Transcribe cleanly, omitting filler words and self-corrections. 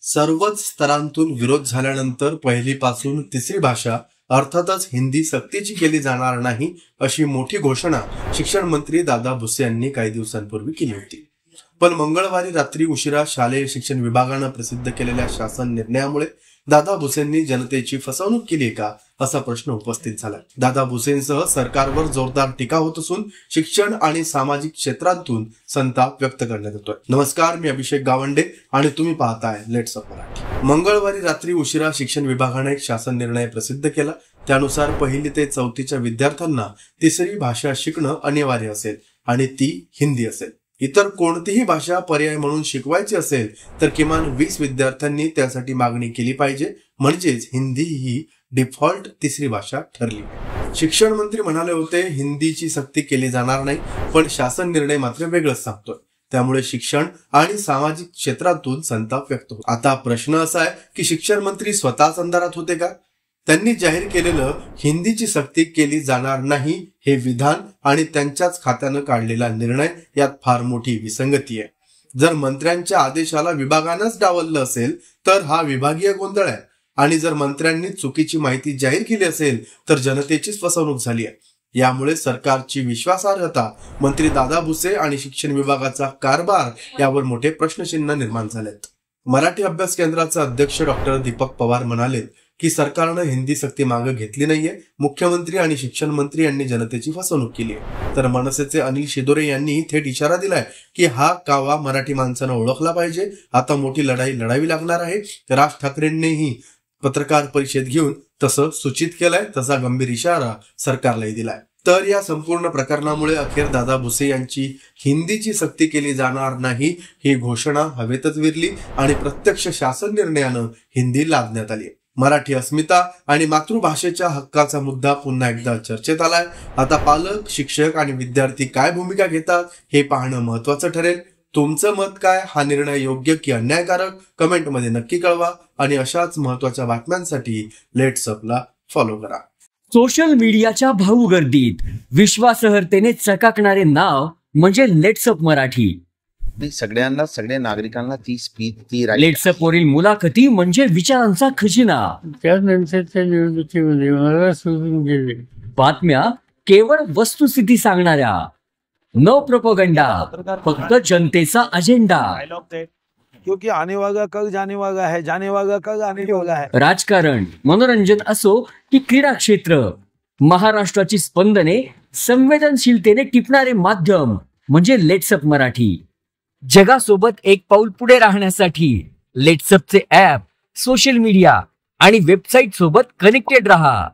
सर्वच स्तरांतून विरोध झाल्यानंतर पहिलीपासून तिसरी भाषा अर्थातच हिंदी सक्तीची केली जाणार नाही अशी मोठी घोषणा शिक्षण मंत्री दादा भुसे यांनी काही दिवसांपूर्वी केली होती। पण मंगळवारी रात्री उशिरा शालेय शिक्षण विभागाने प्रसिद्ध केलेल्या शासन निर्णयामुळे दादा भुसेंनी जनतेची फसवणूक केली का असा प्रश्न उपस्थित झाला। दादा भुसेंसह सरकारवर जोरदार टीका होत असून शिक्षण आणि सामाजिक क्षेत्रातून संताप व्यक्त करण्यात येतोय। नमस्कार, मी अभिषेक गावंडे आणि तुम्ही पाहताय लेट्स अप मराठी। मंगळवारी रात्री उशिरा शिक्षण विभागाने एक शासन निर्णय प्रसिद्ध केला। त्यानुसार पहिली ते चौथीच्या विद्यार्थ्यांना तिसरी भाषा शिकणं अनिवार्य असेल आणि ती हिंदी असेल। इतर कोणतीही भाषा पर्याय म्हणून शिकवायची असेल तर किमान 20 विद्यार्थ्यांनी त्यासाठी मागणी केली पाहिजे, म्हणजेच हिंदी ही डिफॉल्ट तिसरी भाषा ठरली। शिक्षण मंत्री म्हणाले होते, हिंदीची सक्ती केली जाणार नाही, पण शासन निर्णय मात्र वेगळंच सांगतोय। त्यामुळे शिक्षण आणि सामाजिक क्षेत्रातून संताप व्यक्त होतो। आता प्रश्न असा आहे की शिक्षण मंत्री स्वतःच अंधारात होते का? त्यांनी जाहीर केलेलं हिंदीची सक्ती केली जाणार नाही हे विधान आणि त्यांच्याच खात्यानं काढलेला निर्णय यात फार मोठी विसंगती आहे। जर मंत्र्यांच्या आदेशाला विभागानंच डावललं असेल तर हा विभागीय गोंधळ आहे, आणि जर मंत्र्यांनी चुकीची माहिती जाहीर केली असेल तर जनतेचीच फसवणूक झाली आहे। यामुळे सरकारची विश्वासार्हता, मंत्री दादा भुसे आणि शिक्षण विभागाचा कारभार यावर मोठे प्रश्नचिन्ह निर्माण झालेत। मराठी अभ्यास केंद्राचे अध्यक्ष डॉक्टर दीपक पवार म्हणाले की सरकारनं हिंदी सक्ती मागे घेतली नाहीये, मुख्यमंत्री आणि शिक्षण मंत्री यांनी जनतेची फसवणूक केली आहे। तर मनसेचे अनिल शिदोरे यांनी थेट इशारा दिलाय की हा कावा मराठी माणसानं ओळखला पाहिजे, आता मोठी लढाई लढावी लागणार आहे। राज ठाकरेंनीही पत्रकार परिषद घेऊन तसं सूचित केलंय, तसा गंभीर इशारा सरकारलाही दिलाय। तर या संपूर्ण प्रकरणामुळे अखेर दादा भुसे यांची हिंदीची सक्ती केली जाणार नाही ही घोषणा हवेतच विरली आणि प्रत्यक्ष शासन निर्णयानं हिंदी लादण्यात आली। मराठी अस्मिता आणि मातृभाषेच्या हक्काचा मुद्दा पुन्हा एकदा चर्चेत आलाय। आता पालक, शिक्षक आणि विद्यार्थी काय भूमिका घेतात हे पाहणं महत्त्वाचं ठरेल। तुमचं मत काय? हा निर्णय योग्य की अन्यायकारक? कमेंटमध्ये नक्की कळवा आणि अशाच महत्त्वाच्या बातम्यांसाठी लेट्स अपला फॉलो करा। सोशल मीडियाच्या भाऊ गर्दीत विश्वासार्हतेने चकाकणारे नाव म्हणजे लेट्स अप मराठी। सगळ्यांना, सगळ्या नागरिकांना ती स्पीच, ती लेट्स अप वरील मुलाखती म्हणजे विचारांचा खजिना। त्यानंतरच्या निवडणुकीमध्ये मला सोडून गेले। बातम्या केवळ वस्तुस्थिती सांगणाऱ्या, न प्रोपोगंडा, फक्त जनतेचा अजेंडा। क्योंकि आने वाला कल जाने वाला है, जाने वाला कल आने वाला है। राजकारण, मनोरंजन असो की क्रीडा क्षेत्र, महाराष्ट्राची स्पंदने संवेदनशीलतेने टिपणारे माध्यम म्हणजे लेट्स अप मराठी। जगासोबत एक पाऊल पुढे राहण्यासाठी लेट्स अपचे ॲप, सोशल मीडिया आणि वेबसाईट सोबत कनेक्टेड रहा।